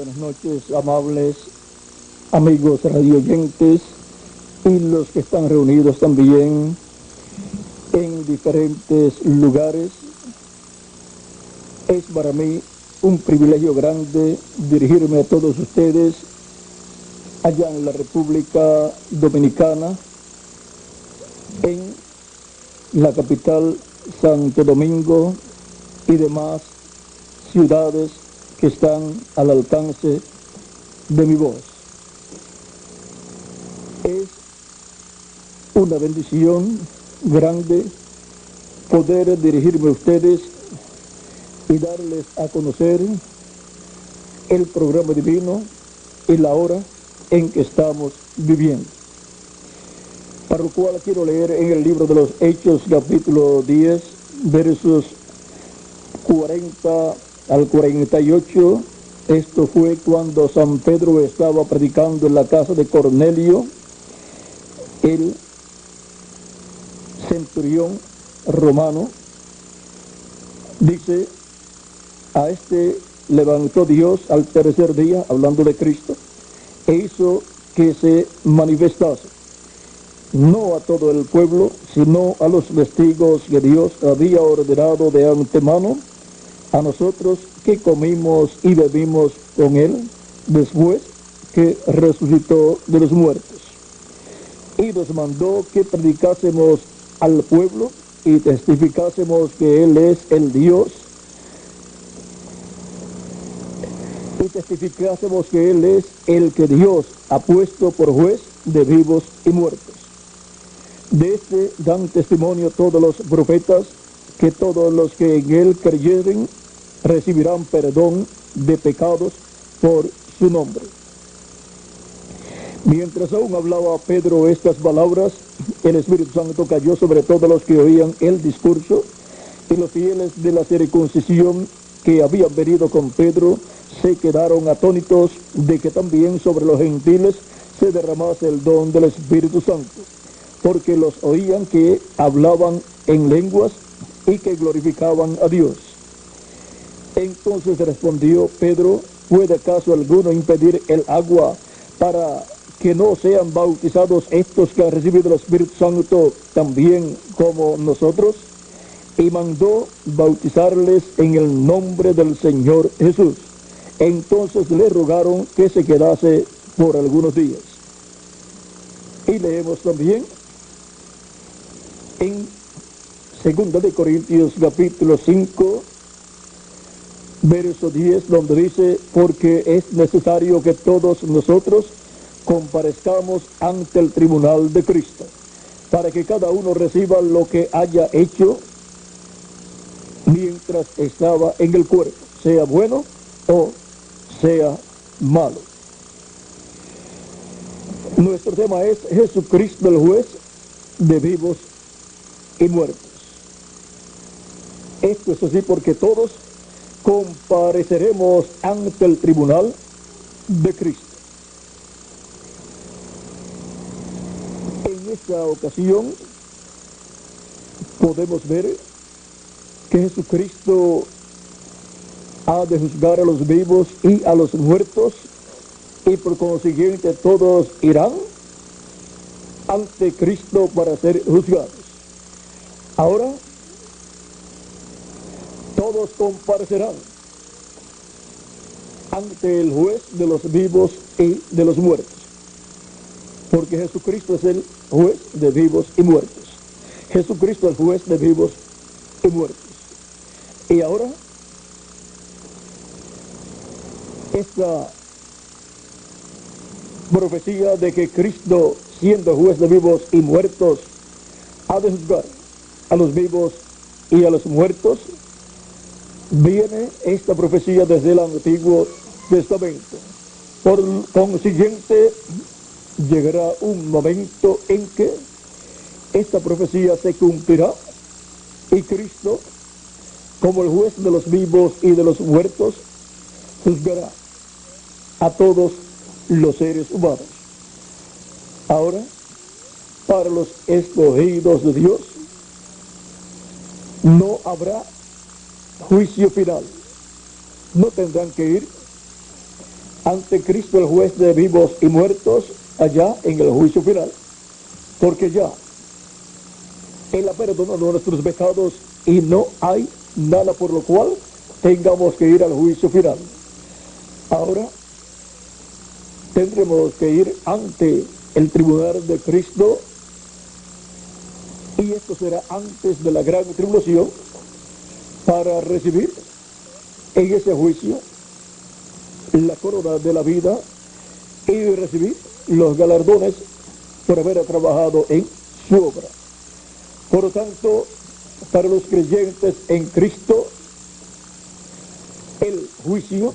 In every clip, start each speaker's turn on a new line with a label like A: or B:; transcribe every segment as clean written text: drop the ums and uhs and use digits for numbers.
A: Buenas noches, amables amigos radioyentes y los que están reunidos también en diferentes lugares. Es para mí un privilegio grande dirigirme a todos ustedes allá en la República Dominicana, en la capital Santo Domingo y demás ciudades que están al alcance de mi voz. Es una bendición grande poder dirigirme a ustedes y darles a conocer el programa divino y la hora en que estamos viviendo. Para lo cual quiero leer en el libro de los Hechos, capítulo 10, versos 40 al 48. Esto fue cuando San Pedro estaba predicando en la casa de Cornelio, el centurión romano. Dice: a este levantó Dios al tercer día, hablando de Cristo, e hizo que se manifestase, no a todo el pueblo, sino a los testigos que Dios había ordenado de antemano, a nosotros que comimos y bebimos con él después que resucitó de los muertos. Y nos mandó que predicásemos al pueblo y testificásemos que él es el Dios, y testificásemos que él es el que Dios ha puesto por juez de vivos y muertos. De este dan testimonio todos los profetas, que todos los que en él creyeren recibirán perdón de pecados por su nombre. Mientras aún hablaba Pedro estas palabras, el Espíritu Santo cayó sobre todos los que oían el discurso, y los fieles de la circuncisión que habían venido con Pedro se quedaron atónitos de que también sobre los gentiles se derramase el don del Espíritu Santo, porque los oían que hablaban en lenguas y que glorificaban a Dios. Entonces respondió Pedro: ¿puede acaso alguno impedir el agua para que no sean bautizados estos que han recibido el Espíritu Santo también como nosotros? Y mandó bautizarles en el nombre del Señor Jesús. Entonces le rogaron que se quedase por algunos días. Y leemos también en 2 de Corintios capítulo 5, verso 10, donde dice: porque es necesario que todos nosotros comparezcamos ante el tribunal de Cristo, para que cada uno reciba lo que haya hecho mientras estaba en el cuerpo, sea bueno o sea malo. Nuestro tema es Jesucristo, el juez de vivos y muertos. Esto es así porque todos compareceremos ante el tribunal de Cristo. En esta ocasión podemos ver que Jesucristo ha de juzgar a los vivos y a los muertos, y por consiguiente todos irán ante Cristo para ser juzgados. Ahora todos comparecerán ante el juez de los vivos y de los muertos, porque Jesucristo es el juez de vivos y muertos. Jesucristo es el juez de vivos y muertos. Y ahora esta profecía de que Cristo, siendo juez de vivos y muertos, ha de juzgar a los vivos y a los muertos, viene esta profecía desde el Antiguo Testamento. Por consiguiente, llegará un momento en que esta profecía se cumplirá y Cristo, como el juez de los vivos y de los muertos, juzgará a todos los seres humanos. Ahora, para los escogidos de Dios, no habrá juicio final. No tendrán que ir ante Cristo el juez de vivos y muertos allá en el juicio final, porque ya Él ha perdonado nuestros pecados y no hay nada por lo cual tengamos que ir al juicio final. Ahora tendremos que ir ante el tribunal de Cristo, y esto será antes de la gran tribulación, para recibir en ese juicio la corona de la vida y recibir los galardones por haber trabajado en su obra. Por lo tanto, para los creyentes en Cristo, el juicio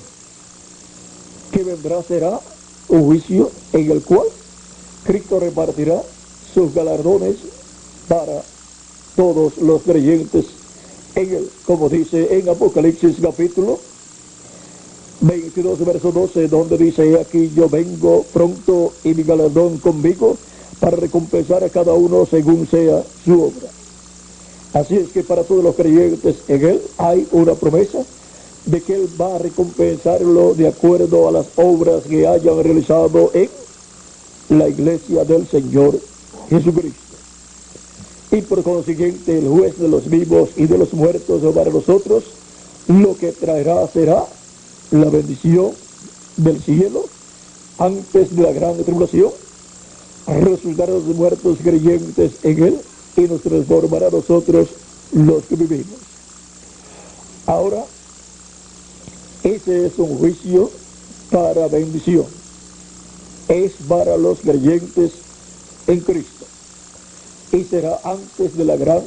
A: que vendrá será un juicio en el cual Cristo repartirá sus galardones para todos los creyentes en él, como dice en Apocalipsis capítulo 22, verso 12, donde dice: aquí yo vengo pronto y mi galardón conmigo para recompensar a cada uno según sea su obra. Así es que para todos los creyentes en él hay una promesa de que él va a recompensarlo de acuerdo a las obras que hayan realizado en la iglesia del Señor Jesucristo. Y por consiguiente el juez de los vivos y de los muertos para nosotros lo que traerá será la bendición del cielo antes de la gran tribulación. Resucitará los muertos creyentes en él y nos transformará a nosotros los que vivimos. Ahora, ese es un juicio para bendición. Es para los creyentes en Cristo. Y será antes de la gran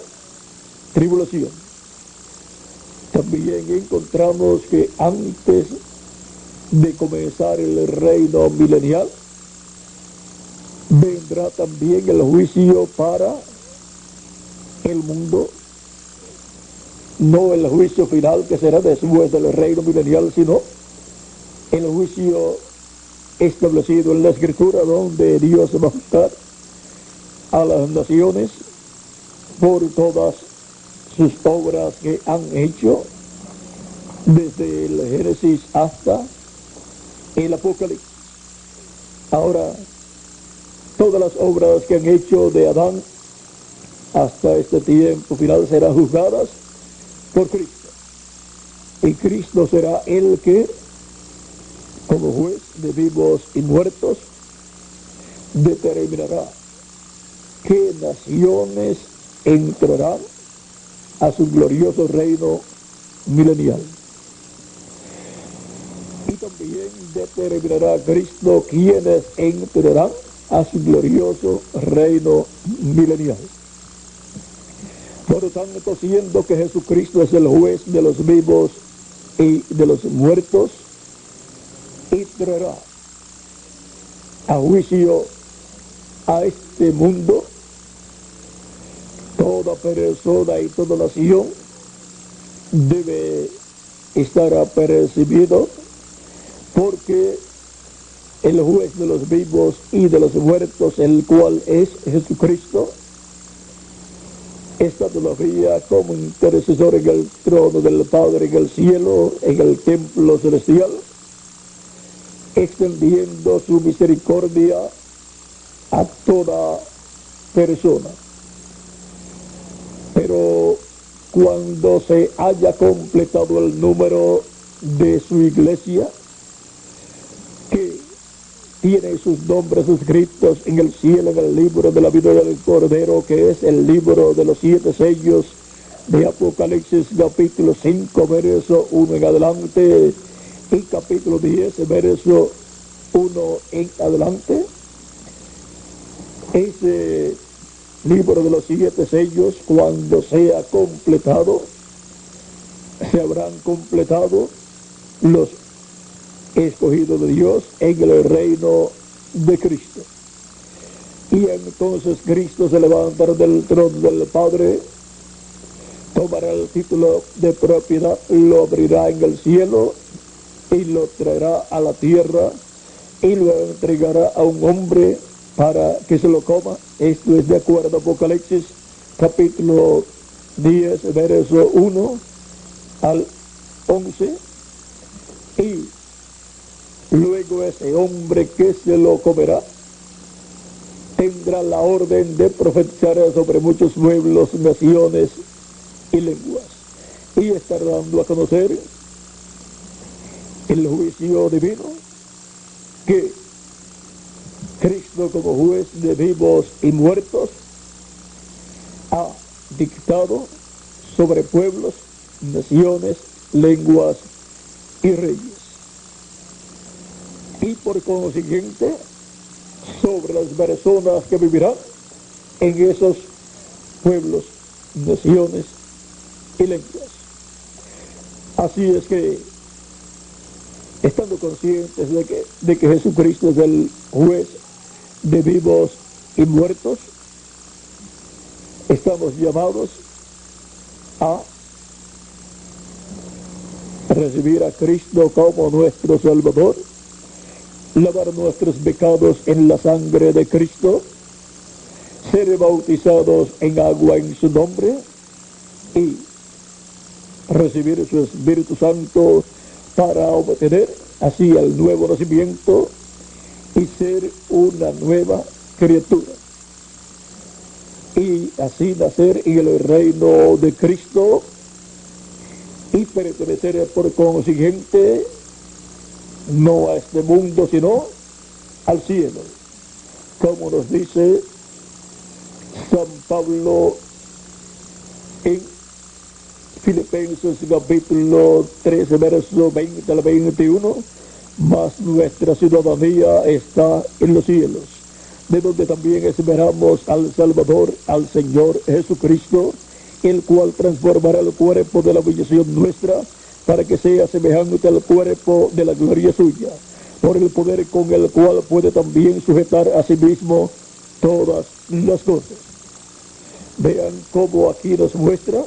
A: tribulación. También encontramos que antes de comenzar el reino milenial, vendrá también el juicio para el mundo. No el juicio final que será después del reino milenial, sino el juicio establecido en la Escritura, donde Dios va a juzgar a las naciones por todas sus obras que han hecho desde el Génesis hasta el Apocalipsis. Ahora, todas las obras que han hecho de Adán hasta este tiempo final serán juzgadas por Cristo. Y Cristo será el que, como juez de vivos y muertos, determinará qué naciones entrarán a su glorioso reino milenial. Y también determinará Cristo quienes entrarán a su glorioso reino milenial. Por lo tanto, siendo que Jesucristo es el juez de los vivos y de los muertos, y traerá a juicio a este mundo, toda persona y toda nación debe estar apercibido, porque el juez de los vivos y de los muertos, el cual es Jesucristo, está todavía como intercesor en el trono del Padre en el cielo, en el templo celestial, extendiendo su misericordia a toda persona. Pero cuando se haya completado el número de su iglesia, que tiene sus nombres escritos en el cielo, en el libro de la vida del Cordero, que es el libro de los 7 sellos de Apocalipsis capítulo 5, verso 1 en adelante, y capítulo 10, verso 1 en adelante. Ese libro de los 7 sellos, cuando sea completado, se habrán completado los escogidos de Dios en el reino de Cristo. Y entonces Cristo se levantará del trono del Padre, tomará el título de propiedad, lo abrirá en el cielo y lo traerá a la tierra y lo entregará a un hombre para que se lo coma. Esto es de acuerdo a Apocalipsis capítulo 10, verso 1 al 11. Y Luego ese hombre que se lo comerá tendrá la orden de profetizar sobre muchos pueblos, naciones y lenguas, y estará dando a conocer el juicio divino que Cristo, como juez de vivos y muertos, ha dictado sobre pueblos, naciones, lenguas y reyes, y por consiguiente sobre las personas que vivirán en esos pueblos, naciones y lenguas. Así es que, estando conscientes de que Jesucristo es el juez de vivos y muertos, estamos llamados a recibir a Cristo como nuestro Salvador, lavar nuestros pecados en la sangre de Cristo, ser bautizados en agua en su nombre y recibir su Espíritu Santo para obtener así el nuevo nacimiento y ser una nueva criatura, y así nacer en el reino de Cristo y pertenecer por consiguiente no a este mundo sino al cielo, como nos dice San Pablo en Filipenses capítulo 13 verso 20 al 21. Mas nuestra ciudadanía está en los cielos, de donde también esperamos al Salvador, al Señor Jesucristo, el cual transformará el cuerpo de la humillación nuestra para que sea semejante al cuerpo de la gloria suya, por el poder con el cual puede también sujetar a sí mismo todas las cosas. Vean cómo aquí nos muestra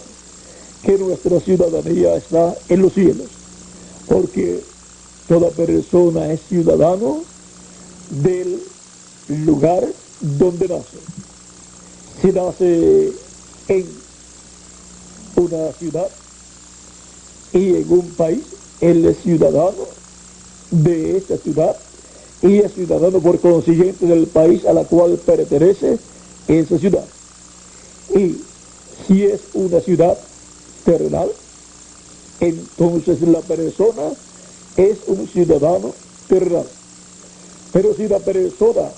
A: que nuestra ciudadanía está en los cielos, porque toda persona es ciudadano del lugar donde nace. Si nace en una ciudad y en un país, él es ciudadano de esa ciudad y es ciudadano por consiguiente del país a la cual pertenece esa ciudad. Y si es una ciudad terrenal, entonces la persona es un ciudadano terrenal. Pero si la persona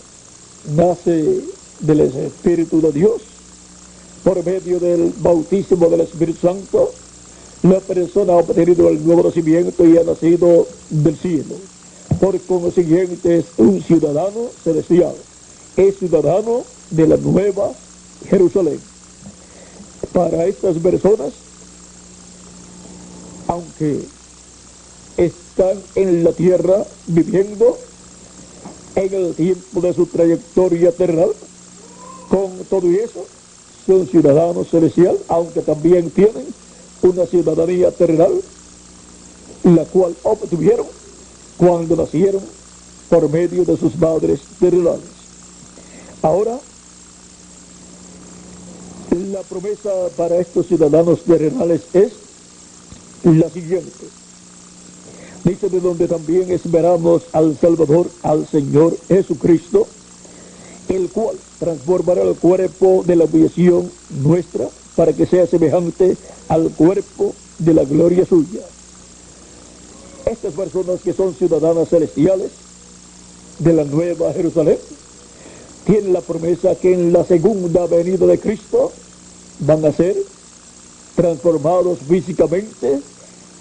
A: nace del Espíritu de Dios por medio del bautismo del Espíritu Santo, la persona ha obtenido el nuevo nacimiento y ha nacido del cielo. Por consiguiente es un ciudadano celestial, es ciudadano de la nueva Jerusalén. Para estas personas, aunque están en la tierra viviendo en el tiempo de su trayectoria terrenal, con todo eso son ciudadanos celestiales, aunque también tienen una ciudadanía terrenal, la cual obtuvieron cuando nacieron por medio de sus madres terrenales. Ahora, la promesa para estos ciudadanos terrenales es la siguiente. Dice: de donde también esperamos al Salvador, al Señor Jesucristo, el cual transformará el cuerpo de la humillación nuestra para que sea semejante al cuerpo de la gloria suya. Estas personas que son ciudadanas celestiales de la nueva Jerusalén tienen la promesa que en la segunda venida de Cristo van a ser transformados físicamente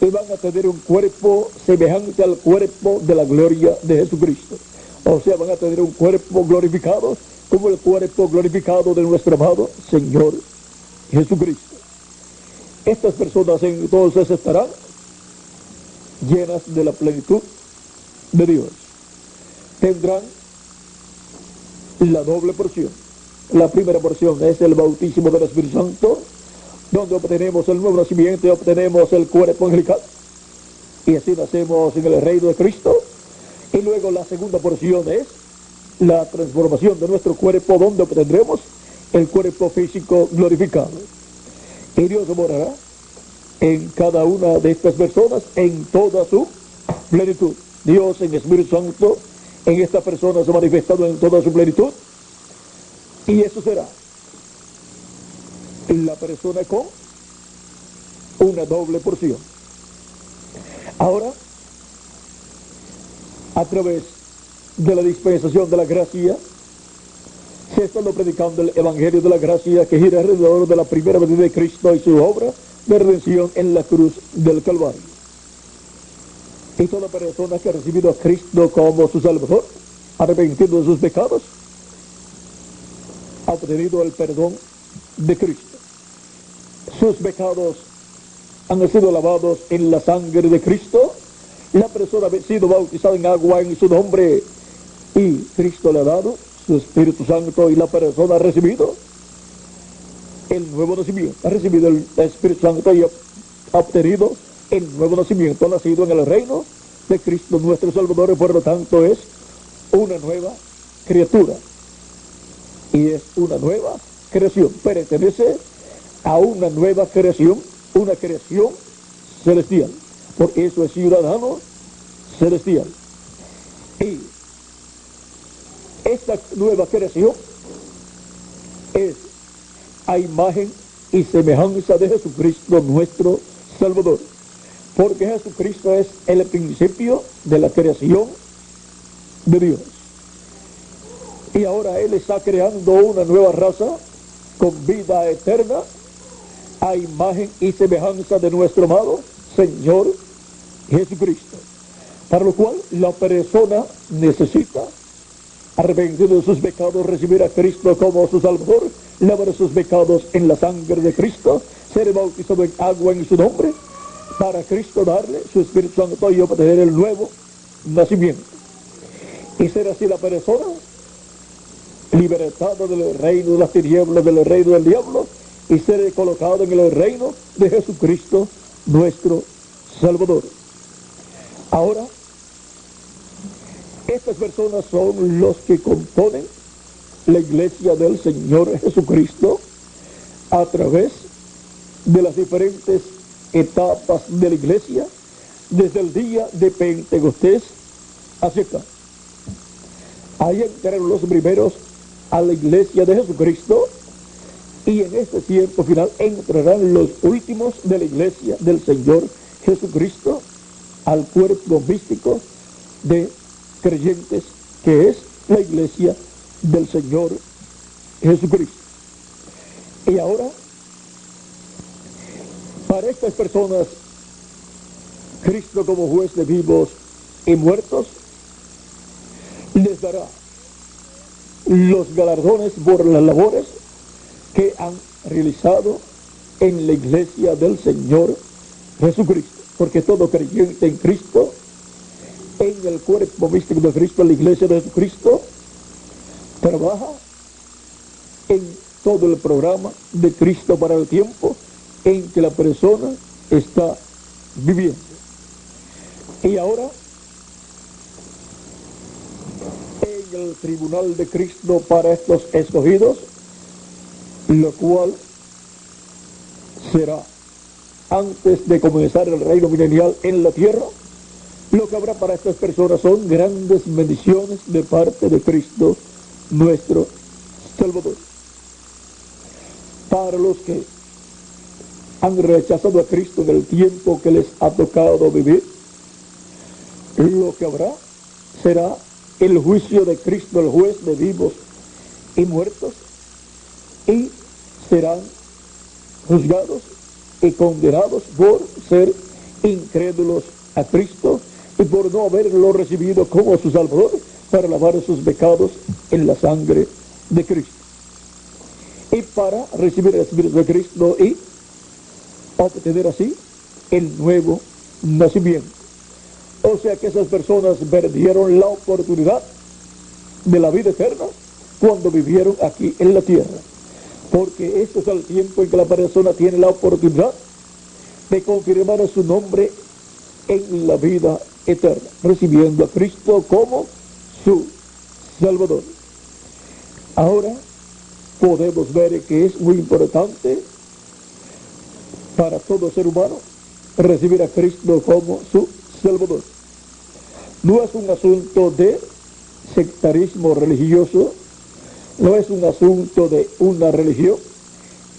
A: y van a tener un cuerpo semejante al cuerpo de la gloria de Jesucristo. O sea, van a tener un cuerpo glorificado como el cuerpo glorificado de nuestro amado Señor Jesucristo. Estas personas entonces estarán llenas de la plenitud de Dios. Tendrán la doble porción. La primera porción es el bautismo del Espíritu Santo, donde obtenemos el nuevo nacimiento y obtenemos el cuerpo angelical, y así nacemos en el reino de Cristo. Y luego la segunda porción es la transformación de nuestro cuerpo, donde obtendremos el cuerpo físico glorificado. Y Dios morará en cada una de estas personas en toda su plenitud. Dios en Espíritu Santo en esta persona se ha manifestado en toda su plenitud, y eso será la persona con una doble porción. Ahora, a través de la dispensación de la gracia, se está predicando el Evangelio de la gracia, que gira alrededor de la primera venida de Cristo y su obra de redención en la cruz del Calvario. Y toda persona que ha recibido a Cristo como su Salvador, arrepentido de sus pecados, ha obtenido el perdón de Cristo. Sus pecados han sido lavados en la sangre de Cristo. La persona ha sido bautizada en agua en su nombre, y Cristo le ha dado su Espíritu Santo, y la persona ha recibido el nuevo nacimiento, ha recibido el Espíritu Santo y ha obtenido el nuevo nacimiento, ha nacido en el reino de Cristo nuestro Salvador, y por lo tanto es una nueva criatura, y es una nueva creación, pertenece a una nueva creación, una creación celestial, por eso es ciudadano celestial. Y esta nueva creación es a imagen y semejanza de Jesucristo nuestro Salvador, porque Jesucristo es el principio de la creación de Dios, y ahora Él está creando una nueva raza con vida eterna a imagen y semejanza de nuestro amado Señor Jesucristo, para lo cual la persona necesita arrepentido de sus pecados, recibir a Cristo como su Salvador, lavar sus pecados en la sangre de Cristo, ser bautizado en agua en su nombre, para Cristo darle su Espíritu Santo y obtener el nuevo nacimiento, y ser así la persona libertada del reino de las tinieblas, del reino del diablo, y ser colocado en el reino de Jesucristo nuestro Salvador. Ahora, estas personas son los que componen la iglesia del Señor Jesucristo a través de las diferentes etapas de la iglesia, desde el día de Pentecostés hacia acá. Ahí entraron los primeros a la iglesia de Jesucristo, y en este tiempo final entrarán los últimos de la iglesia del Señor Jesucristo al cuerpo místico de creyentes, que es la iglesia del Señor Jesucristo. Y ahora, para estas personas, Cristo como juez de vivos y muertos les dará los galardones por las labores que han realizado en la iglesia del Señor Jesucristo, porque todo creyente en Cristo, en el cuerpo místico de Cristo, en la iglesia de Jesucristo, trabaja en todo el programa de Cristo para el tiempo en que la persona está viviendo. Y ahora, en el tribunal de Cristo para estos escogidos, lo cual será antes de comenzar el reino milenial en la tierra, lo que habrá para estas personas son grandes bendiciones de parte de Cristo nuestro Salvador. Para los que han rechazado a Cristo en el tiempo que les ha tocado vivir, lo que habrá será el juicio de Cristo, el juez de vivos y muertos, y serán juzgados y condenados por ser incrédulos a Cristo y por no haberlo recibido como su Salvador para lavar sus pecados en la sangre de Cristo, y para recibir el Espíritu de Cristo y obtener así el nuevo nacimiento. O sea que esas personas perdieron la oportunidad de la vida eterna cuando vivieron aquí en la tierra, porque este es el tiempo en que la persona tiene la oportunidad de confirmar su nombre en la vida eterna, recibiendo a Cristo como su Salvador. Ahora podemos ver que es muy importante para todo ser humano recibir a Cristo como su Salvador. no es un asunto de sectarismo religioso, no es un asunto de una religión,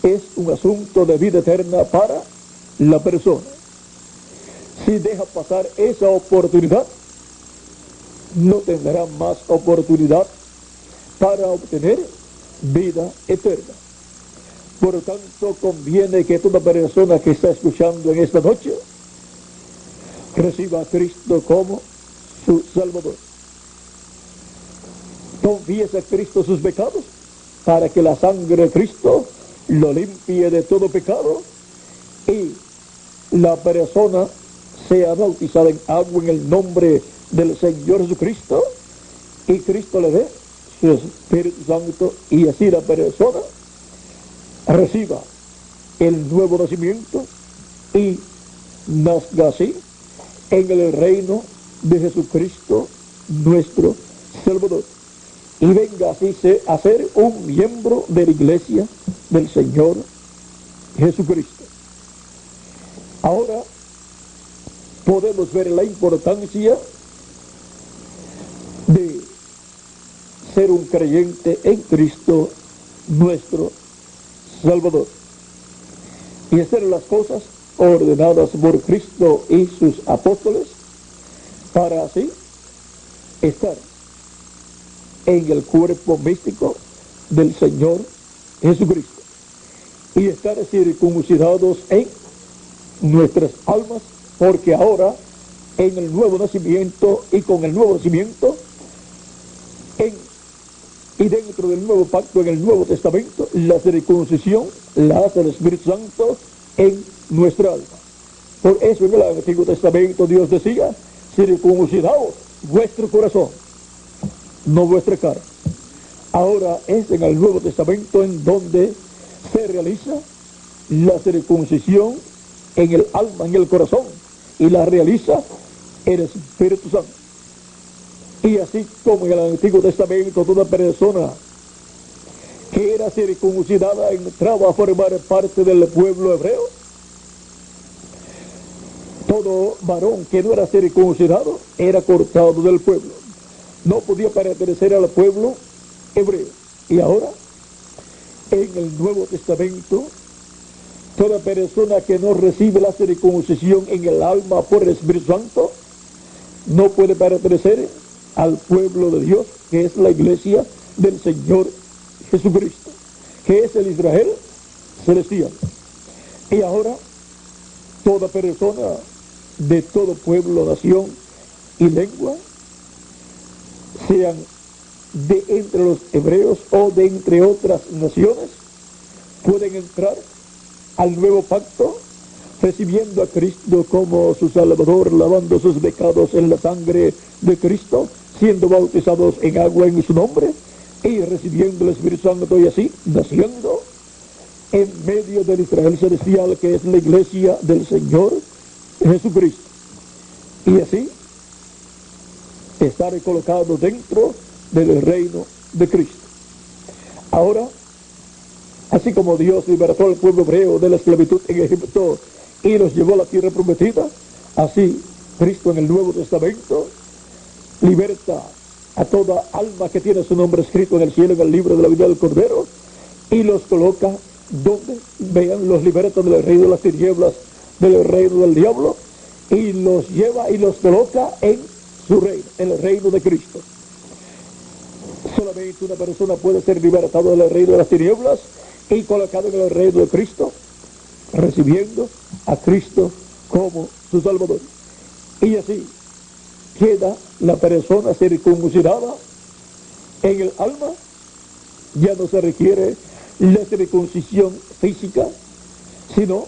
A: es un asunto de vida eterna para la persona. Si deja pasar esa oportunidad, no tendrá más oportunidad para obtener vida eterna. Por lo tanto, conviene que toda persona que está escuchando en esta noche reciba a Cristo como su Salvador. Confiesa a Cristo sus pecados para que la sangre de Cristo lo limpie de todo pecado y la persona sea bautizada en agua en el nombre del Señor Jesucristo y Cristo le dé su Espíritu Santo y así la persona reciba el nuevo nacimiento y nazca así en el reino de Jesucristo nuestro Salvador y venga así a ser un miembro de la iglesia del Señor Jesucristo. Ahora podemos ver la importancia de ser un creyente en Cristo nuestro Salvador y hacer las cosas ordenadas por Cristo y sus apóstoles para así estar en el cuerpo místico del Señor Jesucristo y estar circuncidados en nuestras almas, porque ahora en el nuevo nacimiento y con el nuevo nacimiento y dentro del nuevo pacto en el Nuevo Testamento, la circuncisión la hace el Espíritu Santo en nuestra alma. Por eso en el Antiguo Testamento Dios decía: circuncidaos vuestro corazón, no vuestra cara. Ahora es en el Nuevo Testamento en donde se realiza la circuncisión en el alma, en el corazón, y la realiza el Espíritu Santo. Y así como en el Antiguo Testamento toda persona que era circuncidada entraba a formar parte del pueblo hebreo, todo varón que no era circuncidado era cortado del pueblo, no podía pertenecer al pueblo hebreo. Y ahora en el Nuevo Testamento toda persona que no recibe la circuncisión en el alma por el Espíritu Santo no puede pertenecer al pueblo de Dios, que es la iglesia del Señor Jesucristo, que es el Israel celestial. Y ahora toda persona de todo pueblo, nación y lengua, sean de entre los hebreos o de entre otras naciones, pueden entrar al nuevo pacto recibiendo a Cristo como su Salvador, lavando sus pecados en la sangre de Cristo, siendo bautizados en agua en su nombre y recibiendo el Espíritu Santo y así naciendo en medio del Israel celestial, que es la iglesia del Señor Jesucristo, y así estar colocado dentro del reino de Cristo. Ahora, así como Dios libertó al pueblo hebreo de la esclavitud en Egipto y los llevó a la tierra prometida, así Cristo en el Nuevo Testamento liberta a toda alma que tiene su nombre escrito en el cielo, en el libro de la vida del Cordero, y los coloca donde vean, los liberta del reino de las tinieblas, del reino del diablo, y los lleva y los coloca en su reino, en el reino de Cristo. Solamente una persona puede ser libertado del reino de las tinieblas y colocado en el reino de Cristo, recibiendo a Cristo como su Salvador. Y así queda la persona circuncidada en el alma. Ya no se requiere la circuncisión física, sino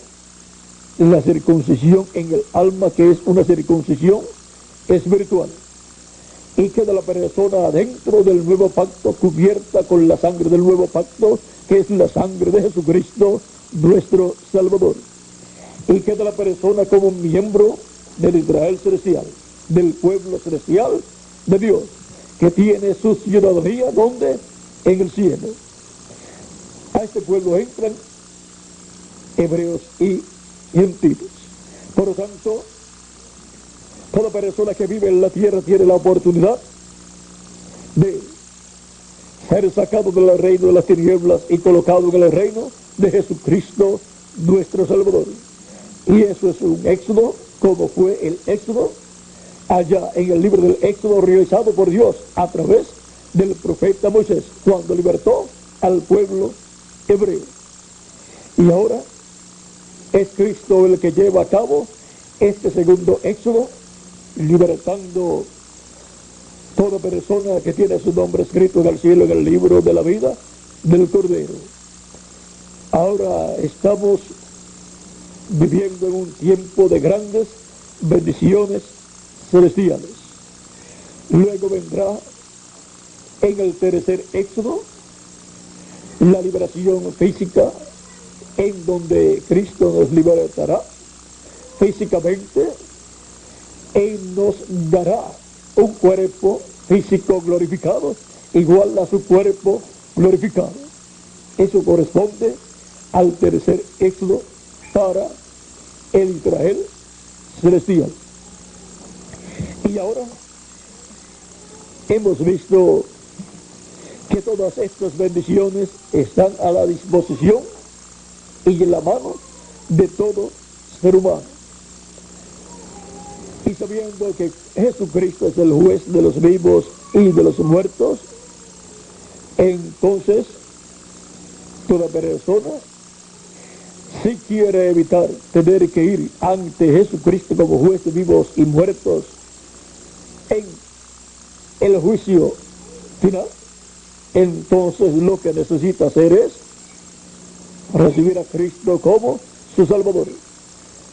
A: la circuncisión en el alma, que es una circuncisión espiritual. Y queda la persona dentro del nuevo pacto, cubierta con la sangre del nuevo pacto, que es la sangre de Jesucristo, nuestro Salvador. Y queda la persona como miembro del Israel celestial, del pueblo celestial de Dios, que tiene su ciudadanía, ¿donde? En el cielo. A este pueblo entran hebreos y gentiles. Por lo tanto, Toda persona que vive en la tierra tiene la oportunidad de ser sacado del reino de las tinieblas y colocado en el reino de Jesucristo, nuestro Salvador. Y eso es un éxodo, como fue el éxodo allá en el libro del Éxodo realizado por Dios a través del profeta Moisés, cuando libertó al pueblo hebreo. Y ahora es Cristo el que lleva a cabo este segundo éxodo, libertando toda persona que tiene su nombre escrito en el cielo, en el libro de la vida del Cordero. Ahora estamos viviendo en un tiempo de grandes bendiciones celestiales. Luego vendrá en el tercer éxodo la liberación física, en donde Cristo nos libertará físicamente y nos dará un cuerpo físico glorificado igual a su cuerpo glorificado. Eso corresponde al tercer éxodo para el Israel celestial. Y ahora hemos visto que todas estas bendiciones están a la disposición y en la mano de todo ser humano. Y sabiendo que Jesucristo es el juez de los vivos y de los muertos, entonces toda persona, si quiere evitar tener que ir ante Jesucristo como juez de vivos y muertos en el juicio final, entonces lo que necesita hacer es recibir a Cristo como su Salvador,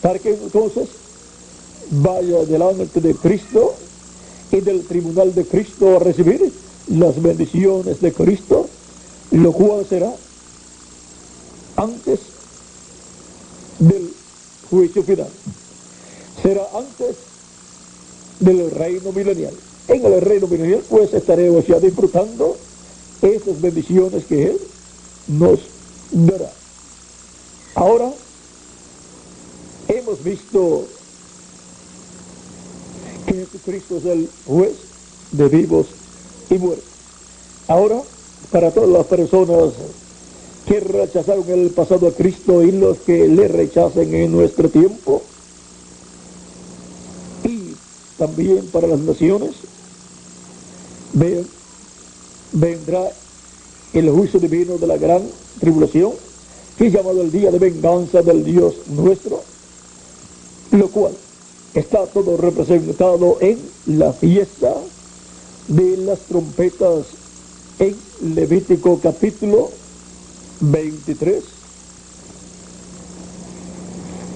A: para que entonces vaya delante de Cristo y del tribunal de Cristo a recibir las bendiciones de Cristo, lo cual será antes del juicio final, será antes del reino milenial. En el reino milenial pues estaremos ya disfrutando estas bendiciones que Él nos dará. Ahora hemos visto que Jesucristo es el juez de vivos y muertos. Ahora, para todas las personas que rechazaron en el pasado a Cristo y los que le rechacen en nuestro tiempo, y también para las naciones, vendrá el juicio divino de la gran tribulación, que es llamado el día de venganza del Dios nuestro, lo cual está todo representado en la fiesta de las trompetas en Levítico capítulo 23.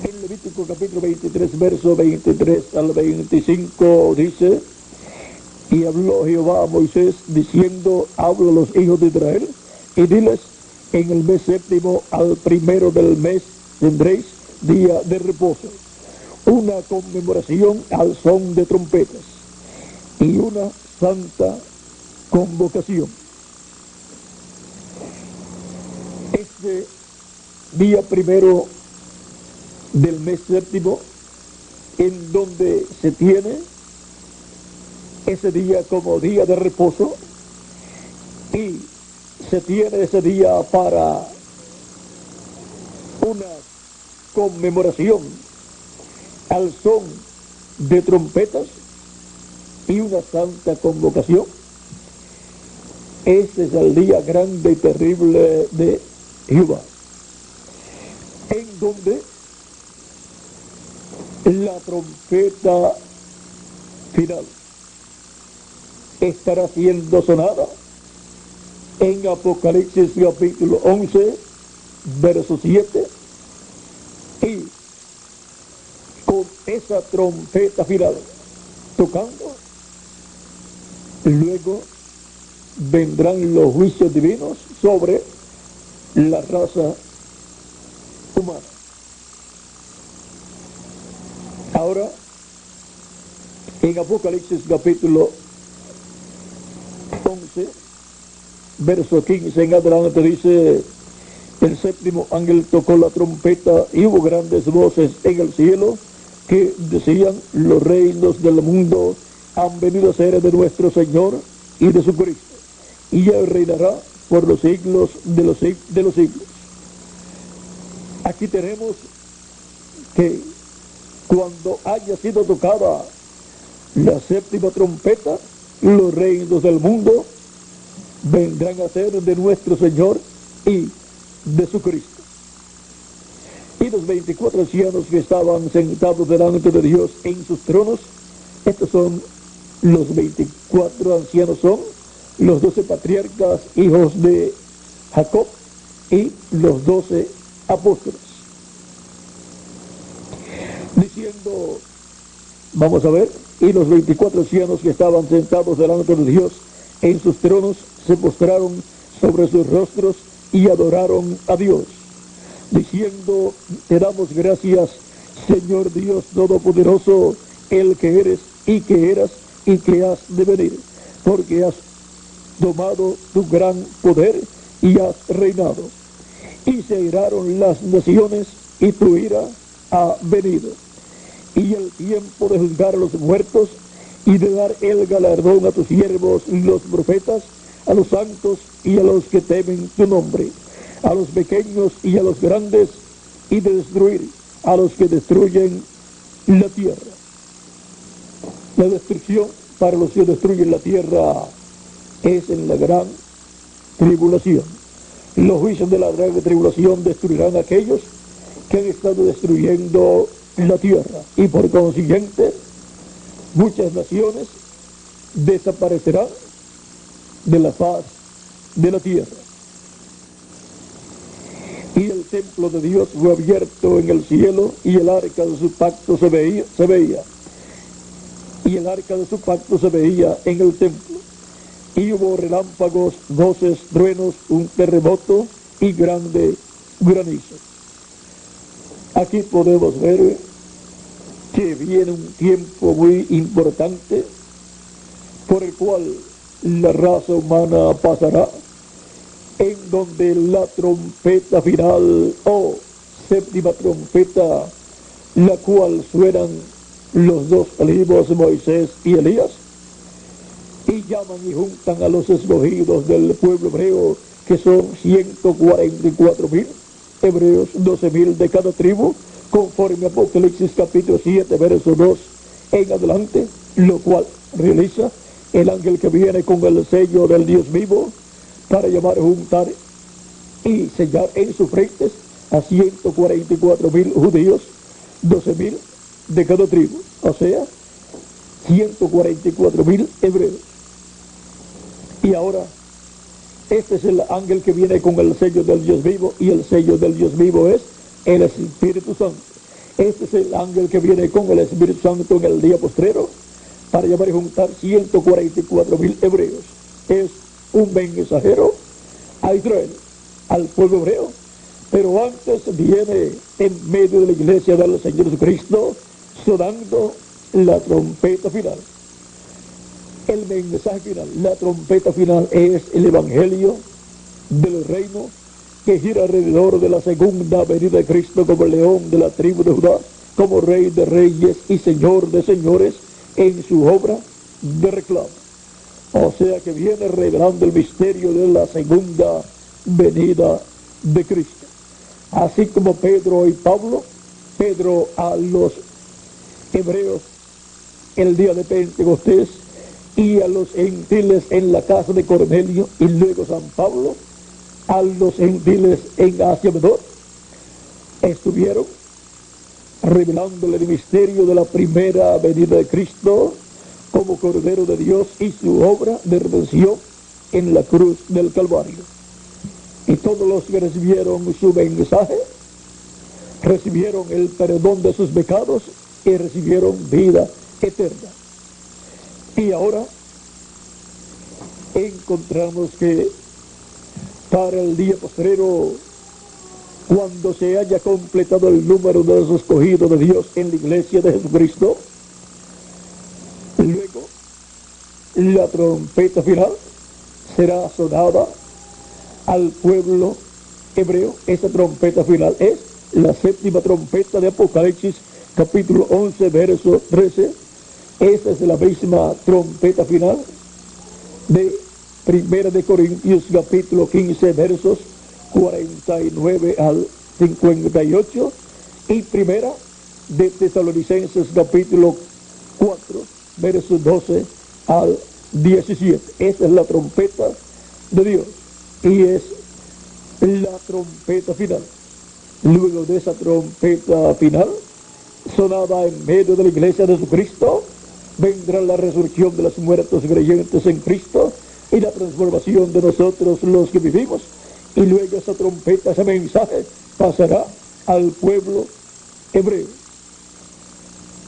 A: En Levítico capítulo 23, verso 23 al 25 dice: y habló Jehová a Moisés diciendo, habla a los hijos de Israel y diles, en el mes séptimo al primero del mes tendréis día de reposo, una conmemoración al son de trompetas y una santa convocación. Este día primero del mes séptimo, en donde se tiene ese día como día de reposo, y se tiene ese día para una conmemoración al son de trompetas y una santa convocación. Ese es el día grande y terrible de Jehová, en donde la trompeta final estará siendo sonada en Apocalipsis capítulo 11, verso 7, y con esa trompeta final tocando, luego vendrán los juicios divinos sobre la raza humana. Ahora, en Apocalipsis capítulo 11, verso 15 en adelante dice: el séptimo ángel tocó la trompeta y hubo grandes voces en el cielo que decían: los reinos del mundo han venido a ser de nuestro Señor y de su Cristo, y Él reinará por los siglos de los siglos. Aquí tenemos que cuando haya sido tocada la séptima trompeta, los reinos del mundo vendrán a ser de nuestro Señor y de su Cristo. Y los 24 ancianos que estaban sentados delante de Dios en sus tronos, estos son los 24 ancianos, son los 12 patriarcas, hijos de Jacob, y los 12 apóstoles. Diciendo, vamos a ver, y los 24 ancianos que estaban sentados delante de Dios en sus tronos se postraron sobre sus rostros y adoraron a Dios, diciendo: te damos gracias, Señor Dios Todopoderoso, el que eres y que eras y que has de venir, porque has tomado tu gran poder y has reinado. Y se airaron las naciones y tu ira ha venido. Y el tiempo de juzgar a los muertos y de dar el galardón a tus siervos los profetas, a los santos y a los que temen tu nombre, a los pequeños y a los grandes, y de destruir a los que destruyen la tierra. La destrucción para los que destruyen la tierra es en la gran tribulación. Los juicios de la gran tribulación destruirán a aquellos que han estado destruyendo la tierra, y por consiguiente muchas naciones desaparecerán de la faz de la tierra. Y el templo de Dios fue abierto en el cielo, y el arca de su pacto se veía. Y el arca de su pacto se veía en el templo. Y hubo relámpagos, voces, truenos, un terremoto y grande granizo. Aquí podemos ver que viene un tiempo muy importante por el cual la raza humana pasará, en donde la trompeta final, o séptima trompeta, la cual suenan los dos olivos, Moisés y Elías, y llaman y juntan a los escogidos del pueblo hebreo, que son 144,000 hebreos, 12,000 de cada tribu, conforme Apocalipsis capítulo 7, verso 2 en adelante, lo cual realiza el ángel que viene con el sello del Dios vivo, para llamar, juntar y sellar en sus frentes a 144,000 judíos, 12,000 de cada tribu, o sea, 144,000 hebreos. Y ahora, este es el ángel que viene con el sello del Dios vivo, y el sello del Dios vivo es el Espíritu Santo. Este es el ángel que viene con el Espíritu Santo en el día postrero, para llamar y juntar 144,000 hebreos. Es un mensajero a Israel, al pueblo hebreo, pero antes viene en medio de la iglesia del Señor Jesucristo, sonando la trompeta final. El mensaje final, la trompeta final, es el evangelio del reino que gira alrededor de la segunda venida de Cristo como león de la tribu de Judá, como rey de reyes y señor de señores en su obra de reclamo. O sea que viene revelando el misterio de la segunda venida de Cristo. Así como Pedro y Pablo, Pedro a los hebreos el día de Pentecostés, y a los gentiles en la casa de Cornelio, y luego San Pablo a los gentiles en Asia Menor, estuvieron revelándole el misterio de la primera venida de Cristo como Cordero de Dios y su obra de redención en la cruz del Calvario. Y todos los que recibieron su mensaje recibieron el perdón de sus pecados y recibieron vida eterna. Y ahora encontramos que para el día postrero, cuando se haya completado el número de los escogidos de Dios en la iglesia de Jesucristo, luego la trompeta final será sonada al pueblo hebreo. Esa trompeta final es la séptima trompeta de Apocalipsis capítulo 11, verso 13. Esta es la misma trompeta final de Primera de Corintios, capítulo 15, versos 49 al 58. Y Primera de Tesalonicenses, capítulo 4, versos 12 al 17. Esta es la trompeta de Dios y es la trompeta final. Luego de esa trompeta final, sonada en medio de la iglesia de Jesucristo, vendrá la resurrección de los muertos creyentes en Cristo y la transformación de nosotros los que vivimos. Y luego esa trompeta, ese mensaje, pasará al pueblo hebreo.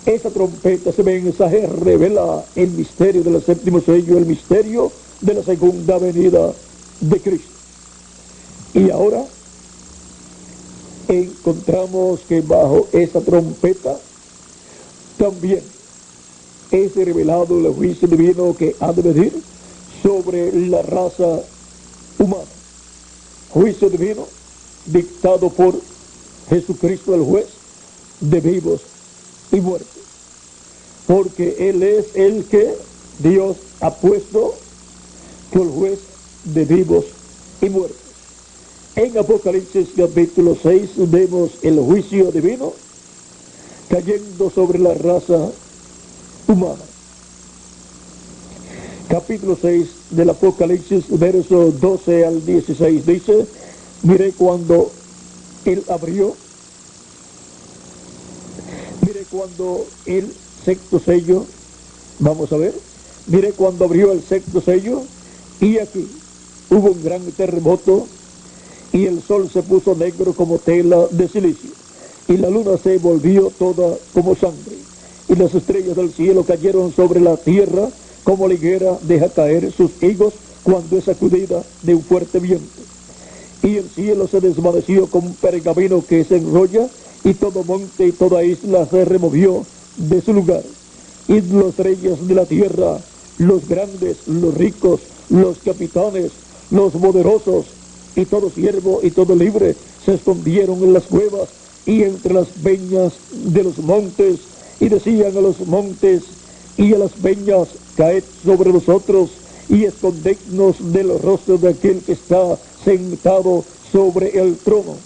A: Esa trompeta, ese mensaje, revela el misterio del séptimo sello, el misterio de la segunda venida de Cristo. Y ahora encontramos que bajo esa trompeta también es revelado el juicio divino que ha de venir sobre la raza humana. Juicio divino dictado por Jesucristo, el juez de vivos y muertos. Porque Él es el que Dios ha puesto por juez de vivos y muertos. En Apocalipsis capítulo 6 vemos el juicio divino cayendo sobre la raza humana. Capítulo 6 del Apocalipsis, versos 12 al 16 dice: mire cuando Él abrió, mire cuando el sexto sello, vamos a ver, mire cuando abrió el sexto sello, y aquí hubo un gran terremoto, y el sol se puso negro como tela de silicio, y la luna se volvió toda como sangre, y las estrellas del cielo cayeron sobre la tierra como la higuera deja caer sus higos cuando es sacudida de un fuerte viento. Y el cielo se desvaneció como un pergamino que se enrolla, y todo monte y toda isla se removió de su lugar. Y los reyes de la tierra, los grandes, los ricos, los capitanes, los poderosos, y todo siervo y todo libre, se escondieron en las cuevas y entre las peñas de los montes, y decían a los montes y a las peñas: caed sobre nosotros y escondednos de los rostros de aquel que está sentado sobre el trono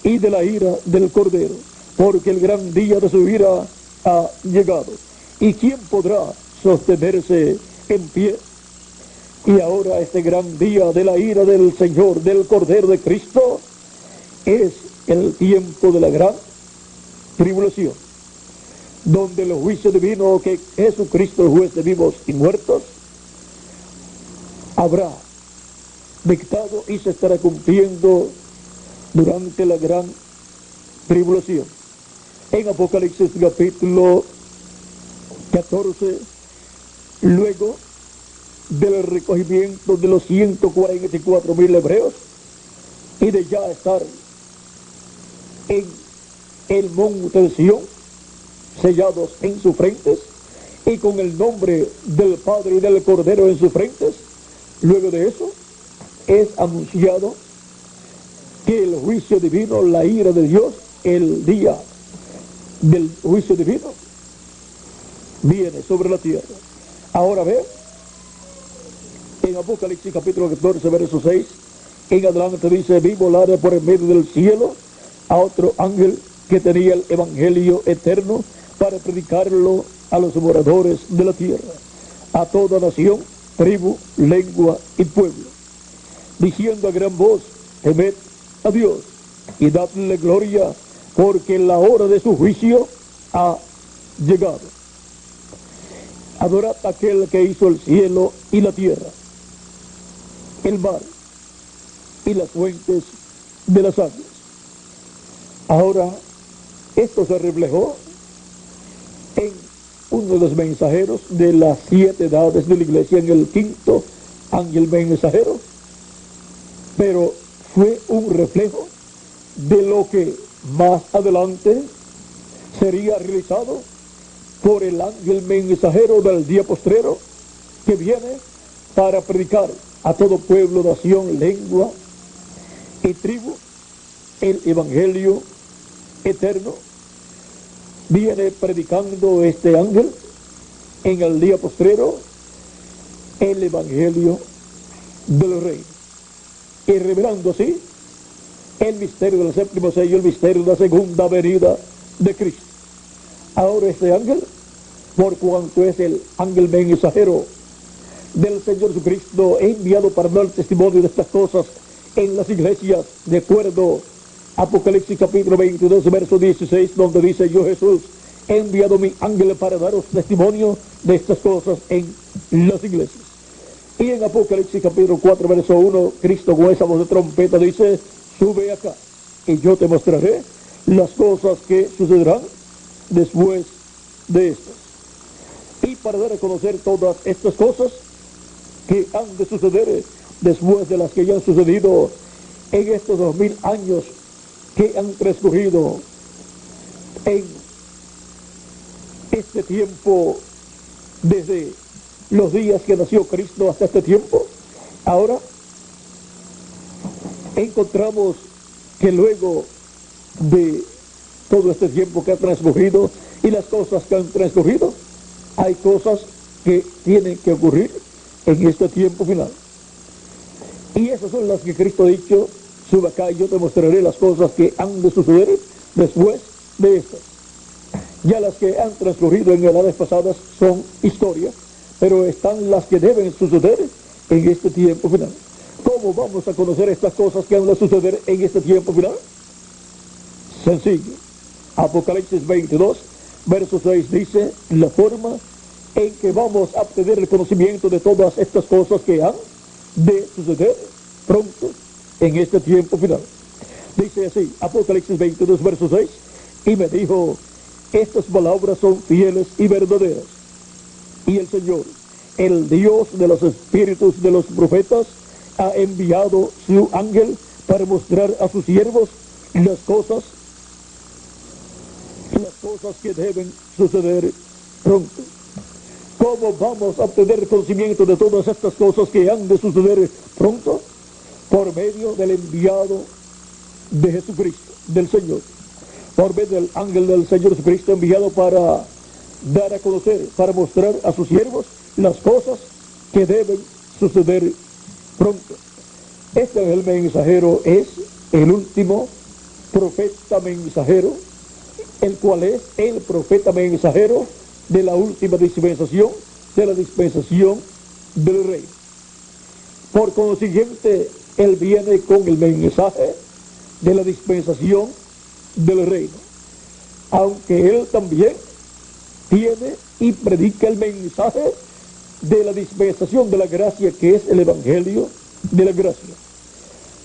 A: y de la ira del Cordero, porque el gran día de su ira ha llegado. ¿Y quién podrá sostenerse en pie? Y ahora este gran día de la ira del Señor, del Cordero de Cristo, es el tiempo de la gran tribulación, donde el juicio divino que Jesucristo, el juez de vivos y muertos, habrá dictado y se estará cumpliendo durante la gran tribulación. En Apocalipsis capítulo 14, luego del recogimiento de los 144,000 hebreos y de ya estar en el monte de Sión, sellados en sus frentes y con el nombre del Padre y del Cordero en sus frentes, luego de eso es anunciado que el juicio divino, la ira de Dios, el día del juicio divino viene sobre la tierra. Ahora ve, en Apocalipsis capítulo 14, verso 6 en adelante dice: vi volar por el medio del cielo a otro ángel que tenía el evangelio eterno para predicarlo a los moradores de la tierra, a toda nación, tribu, lengua y pueblo, diciendo a gran voz: temed a Dios y dadle gloria, porque la hora de su juicio ha llegado. Adorad a aquel que hizo el cielo y la tierra, el mar y las fuentes de las aguas. Ahora, esto se reflejó en uno de los mensajeros de las 7 edades de la iglesia, en el quinto ángel mensajero, pero fue un reflejo de lo que más adelante sería realizado por el ángel mensajero del día postrero, que viene para predicar a todo pueblo, nación, lengua y tribu el evangelio eterno viene predicando este ángel en el día postrero el evangelio del reino y revelando así el misterio del séptimo sello, el misterio de la segunda venida de Cristo. Ahora este ángel, por cuanto es el ángel mensajero del Señor Jesucristo, enviado para dar testimonio de estas cosas en las iglesias, de acuerdo a Apocalipsis capítulo 22, verso 16, donde dice: yo Jesús he enviado mi ángel para daros testimonio de estas cosas en las iglesias. Y en Apocalipsis capítulo 4, verso 1, Cristo con esa voz de trompeta dice: sube acá y yo te mostraré las cosas que sucederán después de estas. Y para dar a conocer todas estas cosas que han de suceder después de las que ya han sucedido en estos 2000 años que han transcurrido en este tiempo, desde los días que nació Cristo hasta este tiempo. Ahora encontramos que luego de todo este tiempo que ha transcurrido y las cosas que han transcurrido, hay cosas que tienen que ocurrir en este tiempo final. Y esas son las que Cristo ha dicho: sube acá y yo te mostraré las cosas que han de suceder después de estas. Ya las que han transcurrido en edades pasadas son historia, pero están las que deben suceder en este tiempo final. ¿Cómo vamos a conocer estas cosas que han de suceder en este tiempo final? Sencillo. Apocalipsis 22, verso 6 dice la forma en que vamos a obtener el conocimiento de todas estas cosas que han de suceder pronto en este tiempo final. Dice así, Apocalipsis 22, verso 6: y me dijo: estas palabras son fieles y verdaderas. Y el Señor, el Dios de los espíritus de los profetas, ha enviado su ángel para mostrar a sus siervos las cosas que deben suceder pronto. ¿Cómo vamos a obtener conocimiento de todas estas cosas que han de suceder pronto? Por medio del enviado de Jesucristo, del Señor. Por medio del ángel del Señor Jesucristo, enviado para dar a conocer, para mostrar a sus siervos las cosas que deben suceder pronto. Este ángel mensajero es el último profeta mensajero, el cual es el profeta mensajero de la última dispensación, de la dispensación del reino. Por consiguiente, él viene con el mensaje de la dispensación del reino, aunque él también tiene y predica el mensaje de la dispensación de la gracia, que es el evangelio de la gracia,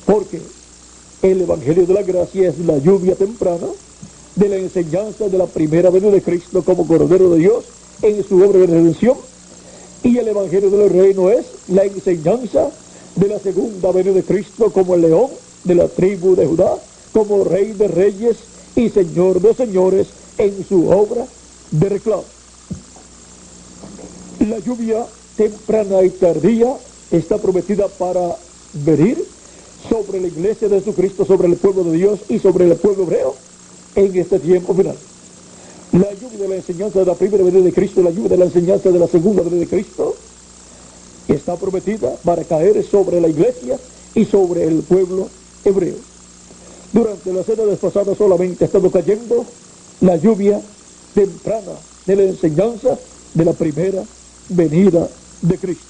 A: porque el evangelio de la gracia es la lluvia temprana de la enseñanza de la primera venida de Cristo como Cordero de Dios en su obra de redención, y el evangelio del reino es la enseñanza de la segunda venida de Cristo como el león de la tribu de Judá, como Rey de reyes y Señor de señores en su obra de reclamo. La lluvia temprana y tardía está prometida para venir sobre la iglesia de Jesucristo, sobre el pueblo de Dios y sobre el pueblo hebreo en este tiempo final. La lluvia de la enseñanza de la primera venida de Cristo, la lluvia de la enseñanza de la segunda venida de Cristo, está prometida para caer sobre la iglesia y sobre el pueblo hebreo. Durante las edades pasadas solamente ha estado cayendo la lluvia temprana de la enseñanza de la primera venida de Cristo.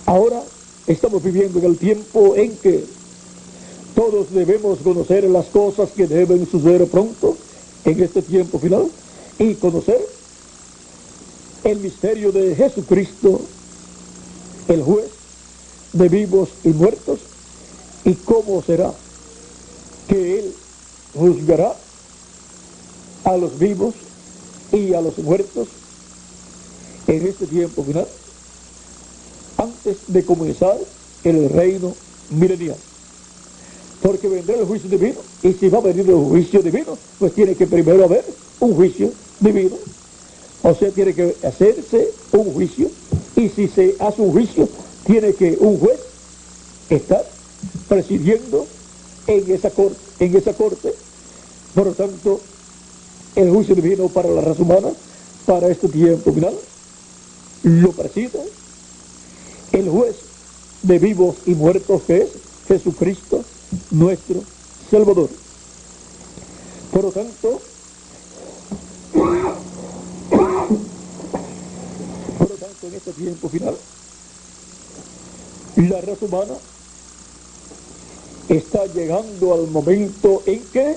A: Ahora estamos viviendo en el tiempo en que todos debemos conocer las cosas que deben suceder pronto en este tiempo final y conocer el misterio de Jesucristo, el juez de vivos y muertos, y cómo será que Él juzgará a los vivos y a los muertos en este tiempo final, antes de comenzar el reino milenial. Porque vendrá el juicio divino, y si va a venir el juicio divino, pues tiene que primero haber un juicio divino. O sea, tiene que hacerse un juicio, y si se hace un juicio, tiene que un juez estar presidiendo en esa corte. Por lo tanto, el juicio divino para la raza humana, para este tiempo final. Lo preside el juez de vivos y muertos, que es Jesucristo, nuestro Salvador. Por lo tanto, en este tiempo final, la raza humana está llegando al momento en que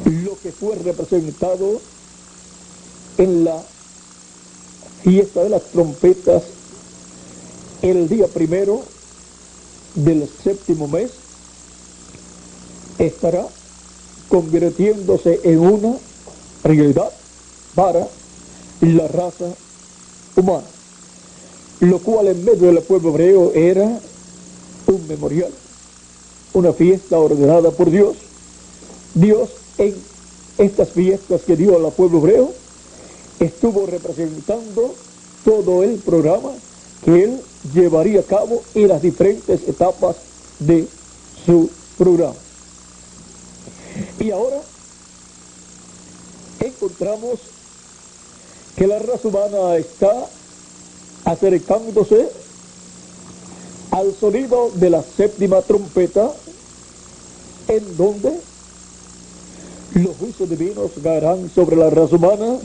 A: lo que fue representado en la fiesta de las trompetas el día 1 del 7º mes estará convirtiéndose en una realidad para la raza humana, lo cual en medio del pueblo hebreo era un memorial, una fiesta ordenada por Dios. Dios, en estas fiestas que dio al pueblo hebreo, estuvo representando todo el programa que él llevaría a cabo en las diferentes etapas de su programa. Y ahora encontramos que la raza humana está acercándose al sonido de la 7ª trompeta, en donde los juicios divinos caerán sobre la raza humana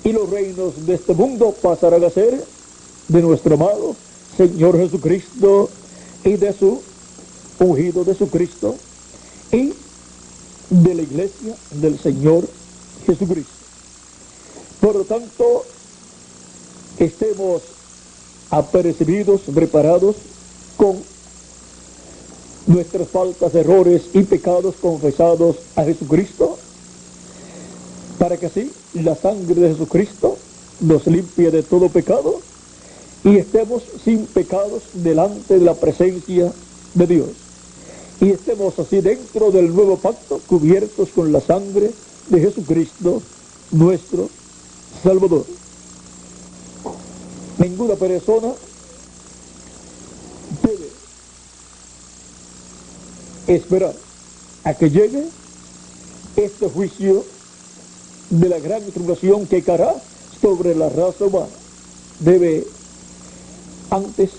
A: y los reinos de este mundo pasarán a ser de nuestro amado Señor Jesucristo y de su ungido de su Cristo y de la iglesia del Señor Jesucristo. Por lo tanto, estemos apercibidos, preparados con nuestras faltas, errores y pecados confesados a Jesucristo, para que así la sangre de Jesucristo nos limpie de todo pecado y estemos sin pecados delante de la presencia de Dios. Y estemos así dentro del nuevo pacto, cubiertos con la sangre de Jesucristo, nuestro Salvador. Ninguna persona debe esperar a que llegue este juicio de la gran tribulación que caerá sobre la raza humana. Debe antes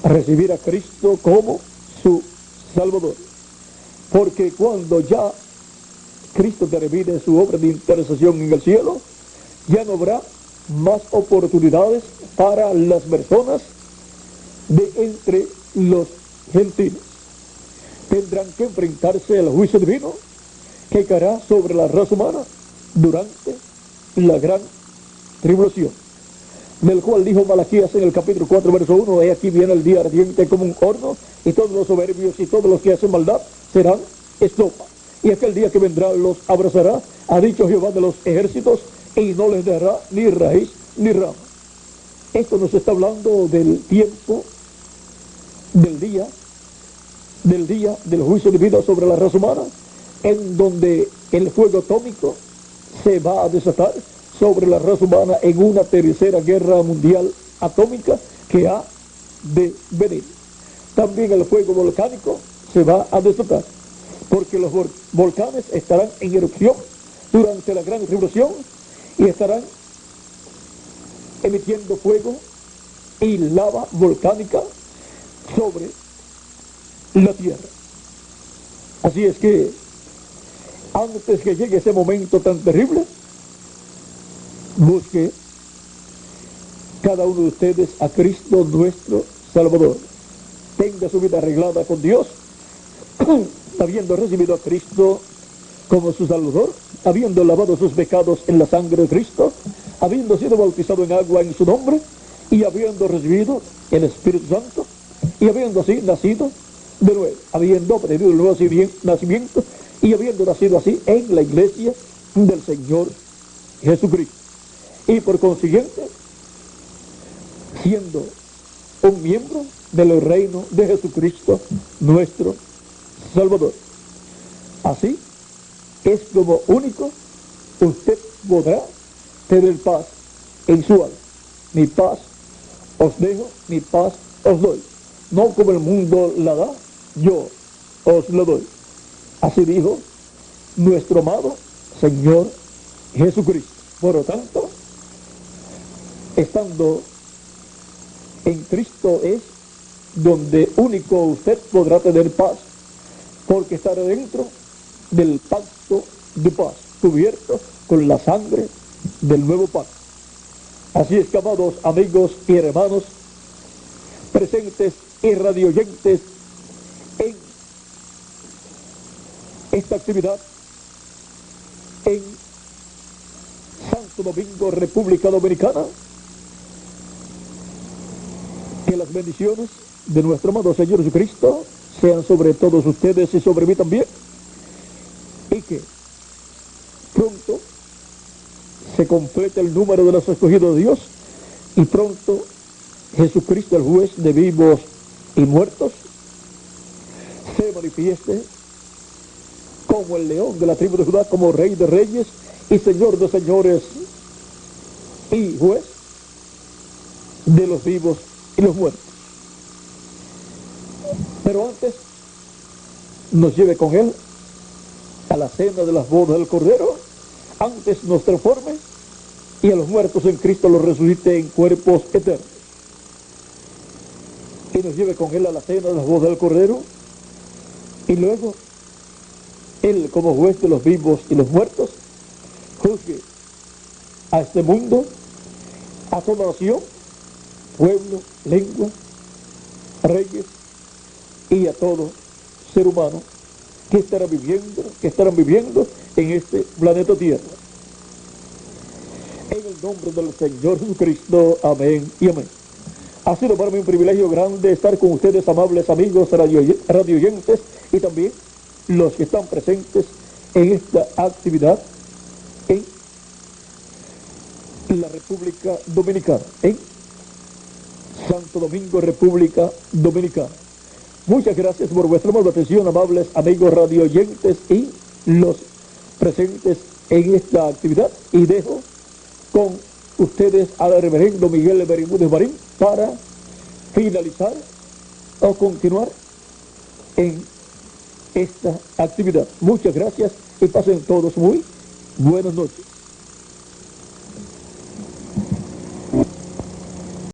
A: recibir a Cristo como su Salvador, porque cuando ya Cristo termine su obra de intercesión en el cielo, ya no habrá más oportunidades para las personas de entre los gentiles. Tendrán que enfrentarse al juicio divino que caerá sobre la raza humana durante la gran tribulación, del cual dijo Malaquías en el capítulo 4, verso 1: he aquí viene el día ardiente como un horno, y todos los soberbios y todos los que hacen maldad serán estopa. Y aquel día que vendrá los abrazará, ha dicho Jehová de los ejércitos, y no les dará ni raíz ni rama. Esto nos está hablando del tiempo, del día del juicio divino sobre la raza humana, en donde el fuego atómico se va a desatar sobre la raza humana en una tercera guerra mundial atómica que ha de venir. También el fuego volcánico se va a desatar, porque los volcanes estarán en erupción durante la gran tribulación y estarán emitiendo fuego y lava volcánica sobre la tierra. Así es que antes que llegue ese momento tan terrible, busque cada uno de ustedes a Cristo nuestro Salvador. Tenga su vida arreglada con Dios, habiendo recibido a Cristo como su Salvador, habiendo lavado sus pecados en la sangre de Cristo, habiendo sido bautizado en agua en su nombre, y habiendo recibido el Espíritu Santo, y habiendo así nacido de nuevo, habiendo obtenido el nuevo nacimiento, y habiendo nacido así en la iglesia del Señor Jesucristo. Y por consiguiente, siendo un miembro del reino de Jesucristo, nuestro Salvador. Así es como único usted podrá tener paz en su alma. Mi paz os dejo, mi paz os doy. No como el mundo la da, yo os la doy. Así dijo nuestro amado Señor Jesucristo. Por lo tanto, estando en Cristo es donde único usted podrá tener paz, porque estará dentro del pacto de paz, cubierto con la sangre del nuevo pacto. Así es que, amados amigos y hermanos, presentes y radioyentes en esta actividad en Santo Domingo, República Dominicana, que las bendiciones de nuestro amado Señor Jesucristo sean sobre todos ustedes y sobre mí también, y que pronto se complete el número de los escogidos de Dios y pronto Jesucristo, el juez de vivos y muertos, se manifieste como el león de la tribu de Judá, como rey de reyes y señor de señores y juez de los vivos y los muertos. Pero antes nos lleve con él a la cena de las bodas del Cordero, antes nos transforme y a los muertos en Cristo los resucite en cuerpos eternos. Y nos lleve con él a la cena de las bodas del Cordero, y luego él, como juez de los vivos y los muertos, juzgue a este mundo, a toda nación, pueblo, lengua, reyes y a todo ser humano que estarán viviendo en este planeta Tierra. En el nombre del Señor Jesucristo, amén y amén. Ha sido para mí un privilegio grande estar con ustedes, amables amigos radioyentes, y también los que están presentes en esta actividad en la República Dominicana, en Santo Domingo, República Dominicana. Muchas gracias por vuestra amable atención, amables amigos radioyentes y los presentes en esta actividad, y dejo con ustedes al reverendo Miguel Bermúdez Marín para finalizar o continuar en esta actividad. Muchas gracias y pasen todos muy buenas noches.